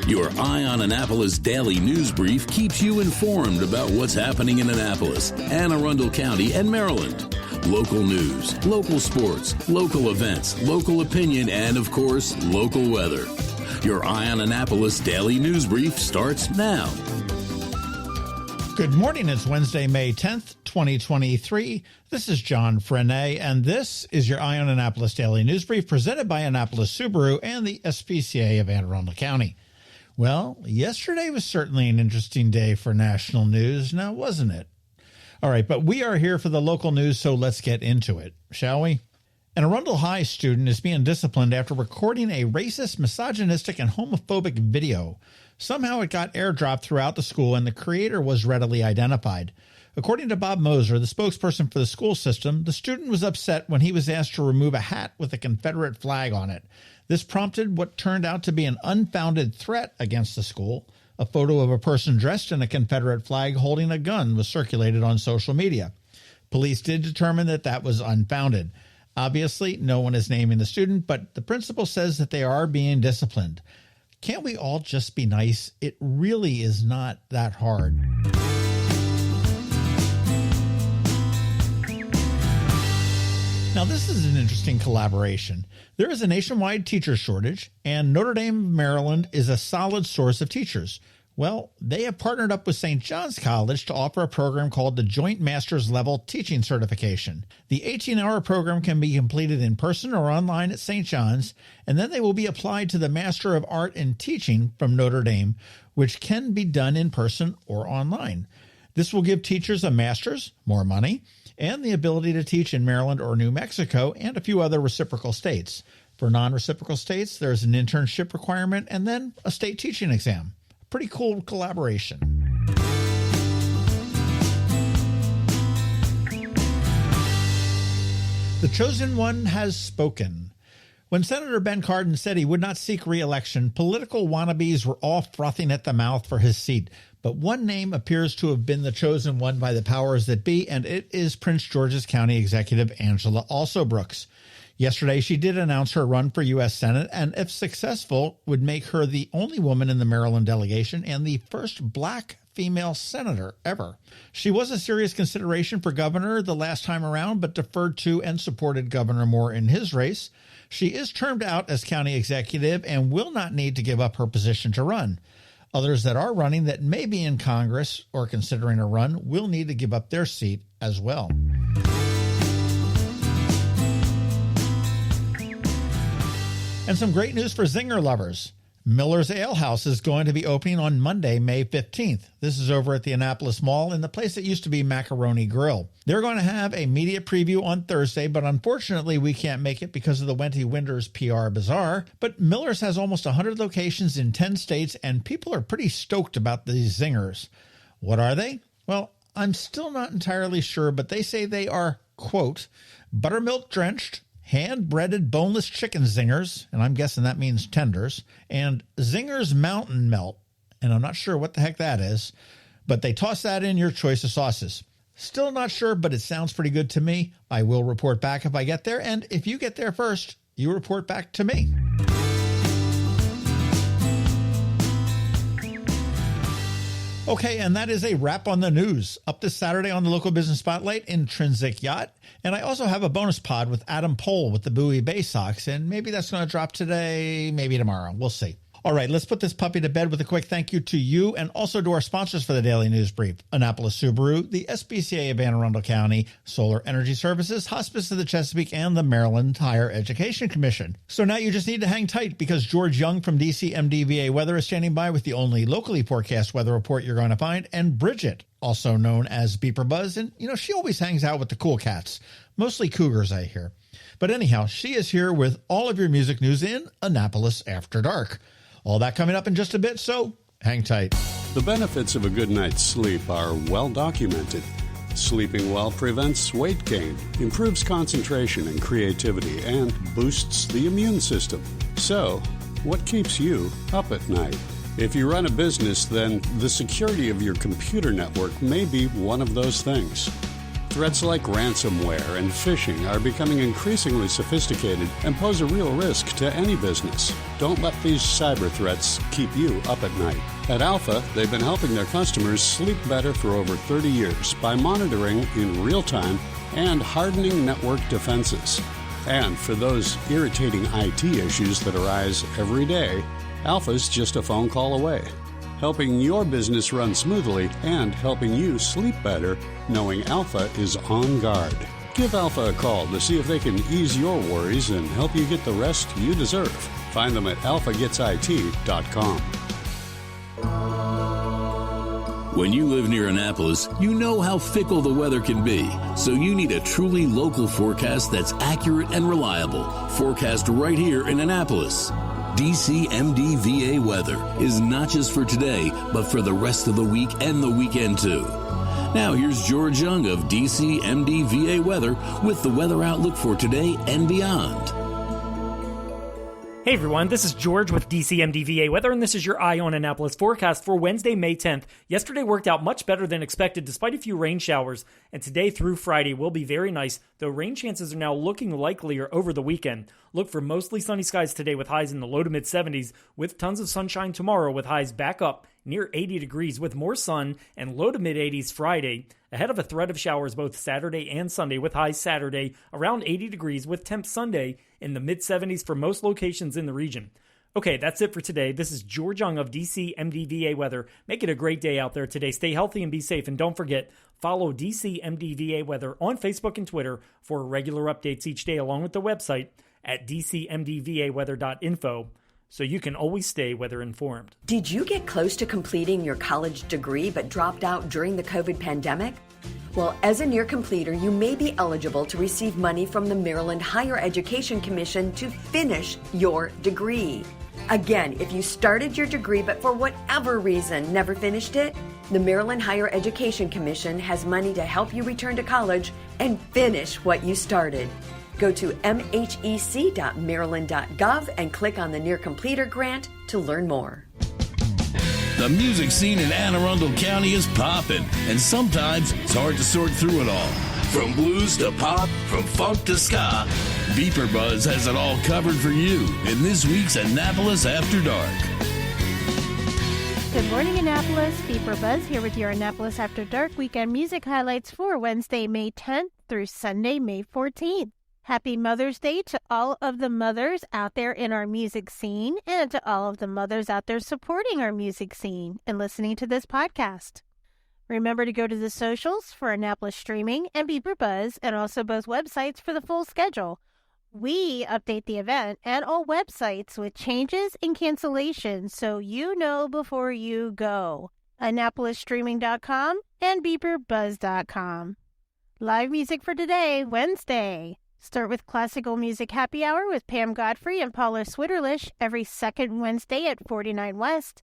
Your Eye on Annapolis daily news brief keeps you informed about what's happening in Annapolis, Anne Arundel County, and Maryland. Local news, local sports, local events, local opinion, and, of course, local weather. Your Eye on Annapolis daily news brief starts now. Good morning. It's Wednesday, May 10th, 2023. This is John Frenaye, and this is your Eye on Annapolis daily news brief presented by Annapolis Subaru and the SPCA of Anne Arundel County. Well, yesterday was certainly an interesting day for national news, now wasn't it? All right, but we are here for the local news, so let's get into it, shall we? An Arundel High student is being disciplined after recording a racist, misogynistic, and homophobic video. Somehow it got airdropped throughout the school, and the creator was readily identified. According to Bob Moser, the spokesperson for the school system, the student was upset when he was asked to remove a hat with a Confederate flag on it. This prompted what turned out to be an unfounded threat against the school. A photo of a person dressed in a Confederate flag holding a gun was circulated on social media. Police did determine that that was unfounded. Obviously, no one is naming the student, but the principal says that they are being disciplined. Can't we all just be nice? It really is not that hard. Now, this is an interesting collaboration. There is a nationwide teacher shortage, and Notre Dame of Maryland is a solid source of teachers. Well, they have partnered up with St. John's College to offer a program called the Joint Master's Level Teaching Certification. The 18-hour program can be completed in person or online at St. John's, and then they will be applied to the Master of Art in Teaching from Notre Dame, which can be done in person or online. This will give teachers a master's, more money, and the ability to teach in Maryland or New Mexico and a few other reciprocal states. For non-reciprocal states, there's an internship requirement and then a state teaching exam. Pretty cool collaboration. The chosen one has spoken. When Senator Ben Cardin said he would not seek re-election, political wannabes were all frothing at the mouth for his seat. But one name appears to have been the chosen one by the powers that be, and it is Prince George's County Executive Angela Alsobrooks. Yesterday, she did announce her run for U.S. Senate, and if successful, would make her the only woman in the Maryland delegation and the first black female senator ever. She was a serious consideration for governor the last time around, but deferred to and supported Governor Moore in his race. She is termed out as county executive and will not need to give up her position to run. Others that are running that may be in Congress or considering a run will need to give up their seat as well. And some great news for Zinger lovers. Miller's Ale House is going to be opening on Monday, May 15th. This is over at the Annapolis Mall in the place that used to be Macaroni Grill. They're going to have a media preview on Thursday, but unfortunately we can't make it because of the Wendy Winders PR bazaar. But Miller's has almost 100 locations in 10 states, and people are pretty stoked about these Zingers. What are they? Well, I'm still not entirely sure, but they say they are, quote, buttermilk drenched, hand-breaded boneless chicken zingers, and I'm guessing that means tenders, and Zingers Mountain Melt, and I'm not sure what the heck that is, but they toss that in your choice of sauces. Still not sure, but it sounds pretty good to me. I will report back if I get there, and if you get there first, you report back to me. Okay, and that is a wrap on the news. Up this Saturday on the Local Business Spotlight, Intrinsic Yacht. And I also have a bonus pod with Adam Pohl with the Bowie Bay Sox. And maybe that's going to drop today, maybe tomorrow. We'll see. All right, let's put this puppy to bed with a quick thank you to you and also to our sponsors for the Daily News Brief: Annapolis Subaru, the SPCA of Anne Arundel County, Solar Energy Services, Hospice of the Chesapeake, and the Maryland Higher Education Commission. So now you just need to hang tight because George Young from DC MDVA Weather is standing by with the only locally forecast weather report you're going to find, and Bridget, also known as BeeprBuzz, and she always hangs out with the cool cats, mostly cougars, I hear. But anyhow, she is here with all of your music news in Annapolis After Dark. All that coming up in just a bit, so hang tight. The benefits of a good night's sleep are well documented. Sleeping well prevents weight gain, improves concentration and creativity, and boosts the immune system. So, what keeps you up at night? If you run a business, then the security of your computer network may be one of those things. Threats like ransomware and phishing are becoming increasingly sophisticated and pose a real risk to any business. Don't let these cyber threats keep you up at night. At Alpha, they've been helping their customers sleep better for over 30 years by monitoring in real time and hardening network defenses. And for those irritating IT issues that arise every day, Alpha's just a phone call away, helping your business run smoothly and helping you sleep better knowing Alpha is on guard. Give Alpha a call to see if they can ease your worries and help you get the rest you deserve. Find them at alphagetsit.com. When you live near Annapolis, you know how fickle the weather can be. So you need a truly local forecast that's accurate and reliable. Forecast right here in Annapolis. DCMDVA weather is not just for today, but for the rest of the week and the weekend too. Now here's George Young of DCMDVA weather with the weather outlook for today and beyond. Hey everyone, this is George with DCMDVA Weather, and this is your Eye on Annapolis forecast for Wednesday, May 10th. Yesterday worked out much better than expected despite a few rain showers, and today through Friday will be very nice, though rain chances are now looking likelier over the weekend. Look for mostly sunny skies today with highs in the low to mid 70s, with tons of sunshine tomorrow with highs back up near 80 degrees with more sun and low to mid 80s Friday, ahead of a threat of showers both Saturday and Sunday with highs Saturday around 80 degrees with temps Sunday in the mid 70s for most locations in the region. Okay, that's it for today. This is George Young of DCMDVA Weather. Make it a great day out there today. Stay healthy and be safe, and don't forget, follow DCMDVA Weather on Facebook and Twitter for regular updates each day along with the website at dcmdvaweather.info. So you can always stay weather informed. Did you get close to completing your college degree but dropped out during the COVID pandemic? Well, as a near completer, you may be eligible to receive money from the Maryland Higher Education Commission to finish your degree. Again, if you started your degree but for whatever reason never finished it, the Maryland Higher Education Commission has money to help you return to college and finish what you started. Go to mhec.maryland.gov and click on the Near Completer grant to learn more. The music scene in Anne Arundel County is popping, and sometimes it's hard to sort through it all. From blues to pop, from funk to ska, BeeprBuzz has it all covered for you in this week's Annapolis After Dark. Good morning, Annapolis. BeeprBuzz here with your Annapolis After Dark weekend music highlights for Wednesday, May 10th through Sunday, May 14th. Happy Mother's Day to all of the mothers out there in our music scene and to all of the mothers out there supporting our music scene and listening to this podcast. Remember to go to the socials for Annapolis Streaming and BeeprBuzz, and also both websites for the full schedule. We update the event and all websites with changes and cancellations so you know before you go. AnnapolisStreaming.com and BeeprBuzz.com. Live music for today, Wednesday. Start with Classical Music Happy Hour with Pam Godfrey and Paula Switterlish every second Wednesday at 49 West.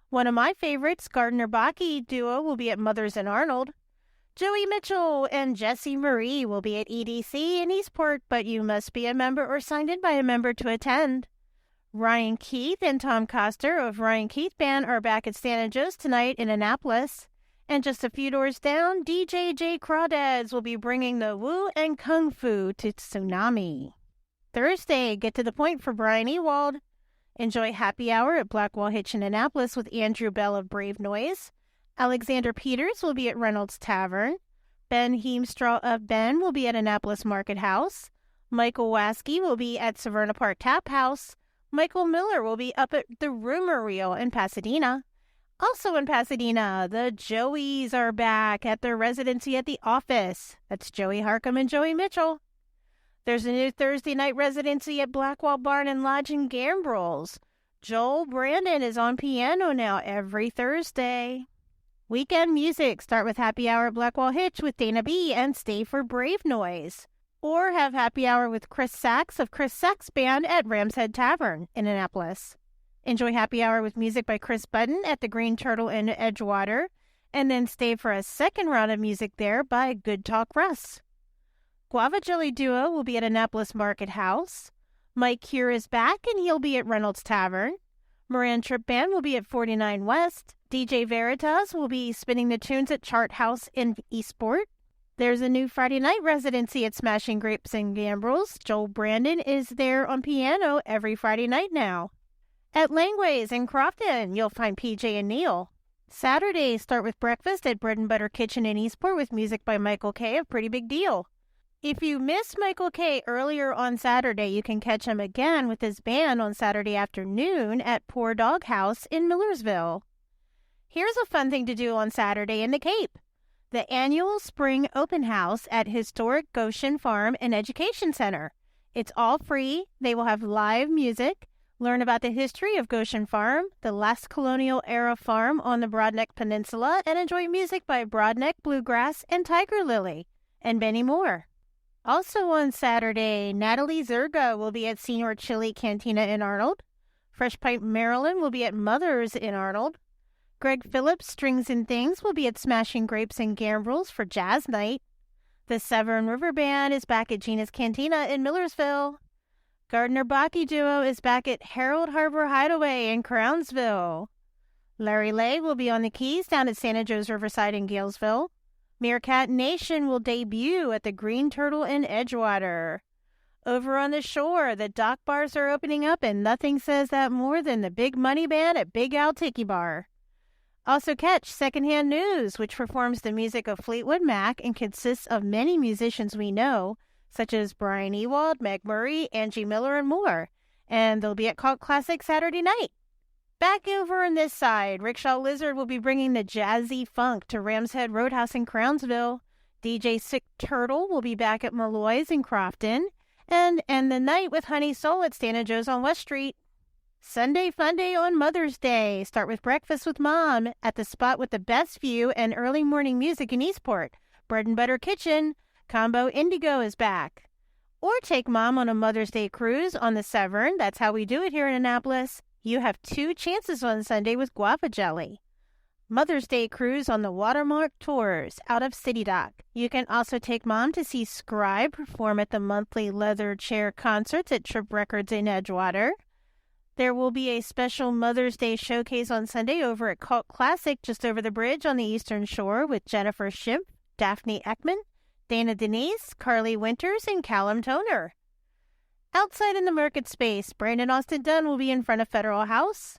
One of my favorites, Gardner-Backe duo, will be at Mothers in Arnold. Joey Mitchell and Jessie Marie will be at EDC in Eastport, but you must be a member or signed in by a member to attend. Ryan Keith and Tom Coster of Ryan Keith Band are back at Santa Joe's tonight in Annapolis. And just a few doors down, DJ J. Crawdads will be bringing the Woo and Kung Fu to Tsunami. Thursday, get to the point for Brian Ewald. Enjoy happy hour at Blackwall Hitch in Annapolis with Andrew Bell of Brave Noise. Alexander Peters will be at Reynolds Tavern. Ben Heemstraw of Ben will be at Annapolis Market House. Michael Waskey will be at Severna Park Tap House. Michael Miller will be up at the Rumor Reel in Pasadena. Also in Pasadena, the Joeys are back at their residency at the office. That's Joey Harcum and Joey Mitchell. There's a new Thursday night residency at Blackwall Barn and Lodge in Gambrills. Joel Brandon is on piano now every Thursday. Weekend music. Start with happy hour at Blackwall Hitch with Dana B. and stay for Brave Noise. Or have happy hour with Chris Sachs of Chris Sachs Band at Ram's Head Tavern in Annapolis. Enjoy happy hour with music by Chris Budden at the Green Turtle in Edgewater, and then stay for a second round of music there by Good Talk Russ. Guava Jelly Duo will be at Annapolis Market House. Mike Cure is back, and he'll be at Reynolds Tavern. Moran Trip Band will be at 49 West. DJ Veritas will be spinning the tunes at Chart House in Eastport. There's a new Friday night residency at Smashing Grapes and Gambrels. Joel Brandon is there on piano every Friday night now. At Langways in Crofton, you'll find PJ and Neil. Saturdays start with breakfast at Bread and Butter Kitchen in Eastport with music by Michael Kay of Pretty Big Deal. If you missed Michael Kay earlier on Saturday, you can catch him again with his band on Saturday afternoon at Poor Dog House in Millersville. Here's a fun thing to do on Saturday in the Cape. The annual spring open house at historic Goshen Farm and Education Center. It's all free. They will have live music, learn about the history of Goshen Farm, the last colonial era farm on the Broadneck Peninsula, and enjoy music by Broadneck Bluegrass and Tiger Lily, and many more. Also on Saturday, Natalie Zerga will be at Senior Chili Cantina in Arnold. Fresh Pipe Maryland will be at Mother's in Arnold. Greg Phillips Strings and Things will be at Smashing Grapes and Gambrels for Jazz Night. The Severn River Band is back at Gina's Cantina in Millersville. Gardner Bacchi Duo is back at Harold Harbor Hideaway in Crownsville. Larry Lay will be on the keys down at Santa Joe's Riverside in Galesville. Meerkat Nation will debut at the Green Turtle in Edgewater. Over on the shore, the dock bars are opening up, and nothing says that more than the Big Money Band at Big Al Tiki Bar. Also catch Secondhand News, which performs the music of Fleetwood Mac and consists of many musicians we know, such as Brian Ewald, Meg Murray, Angie Miller, and more. And they'll be at Cult Classic Saturday night. Back over on this side, Rickshaw Lizard will be bringing the jazzy funk to Ram's Head Roadhouse in Crownsville. DJ Sick Turtle will be back at Malloy's in Crofton. And end the night with Honey Soul at Santa Joe's on West Street. Sunday Fun Day on Mother's Day. Start with breakfast with Mom at the spot with the best view and early morning music in Eastport. Bread and Butter Kitchen. Combo Indigo is back. Or take Mom on a Mother's Day cruise on the Severn. That's how we do it here in Annapolis. You have 2 chances on Sunday with guava jelly. Mother's Day cruise on the Watermark Tours out of City Dock. You can also take Mom to see Scribe perform at the monthly leather chair concerts at Trip Records in Edgewater. There will be a special Mother's Day showcase on Sunday over at Cult Classic just over the bridge on the Eastern Shore with Jennifer Schimpf, Daphne Ekman, Dana Denise, Carly Winters, and Callum Toner. Outside in the market space, Brandon Austin Dunn will be in front of Federal House.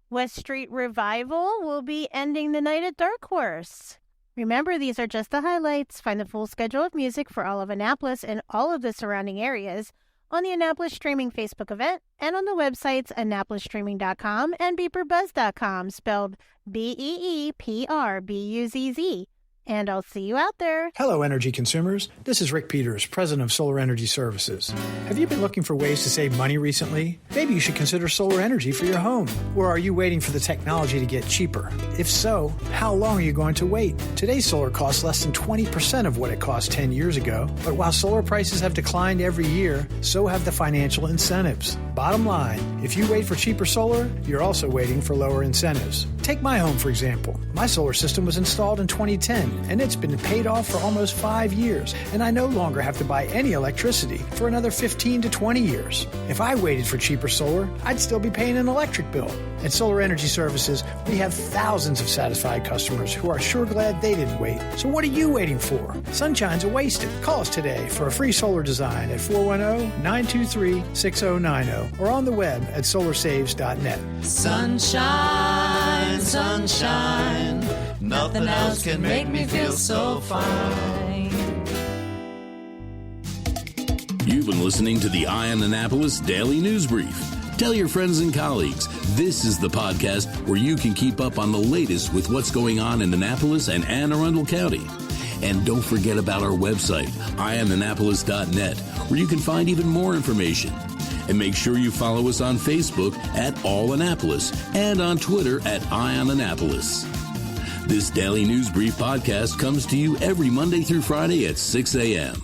West Street Revival will be ending the night at Dark Horse. Remember, these are just the highlights. Find the full schedule of music for all of Annapolis and all of the surrounding areas on the Annapolis Streaming Facebook event and on the websites AnnapolisStreaming.com and BeeprBuzz.com, spelled BeeprBuzz. And I'll see you out there. Hello, energy consumers. This is Rick Peters, president of Solar Energy Services. Have you been looking for ways to save money recently? Maybe you should consider solar energy for your home. Or are you waiting for the technology to get cheaper? If so, how long are you going to wait? Today's solar costs less than 20% of what it cost 10 years ago. But while solar prices have declined every year, so have the financial incentives. Bottom line, if you wait for cheaper solar, you're also waiting for lower incentives. Take my home, for example. My solar system was installed in 2010, and it's been paid off for almost 5 years, and I no longer have to buy any electricity for another 15 to 20 years. If I waited for cheaper solar, I'd still be paying an electric bill. At Solar Energy Services, we have thousands of satisfied customers who are sure glad they didn't wait. So what are you waiting for? Sunshine's a wasted. Call us today for a free solar design at 410-923-6090 or on the web at solarsaves.net. Sunshine, sunshine, nothing else can make me feel so fine. You've been listening to the Eye on Annapolis Daily News Brief. Tell your friends and colleagues, this is the podcast where you can keep up on the latest with what's going on in Annapolis and Anne Arundel County. And don't forget about our website, eyeonannapolis.net, where you can find even more information. And make sure you follow us on Facebook at All Annapolis and on Twitter at Eye on Annapolis. This Daily News Brief podcast comes to you every Monday through Friday at 6 a.m.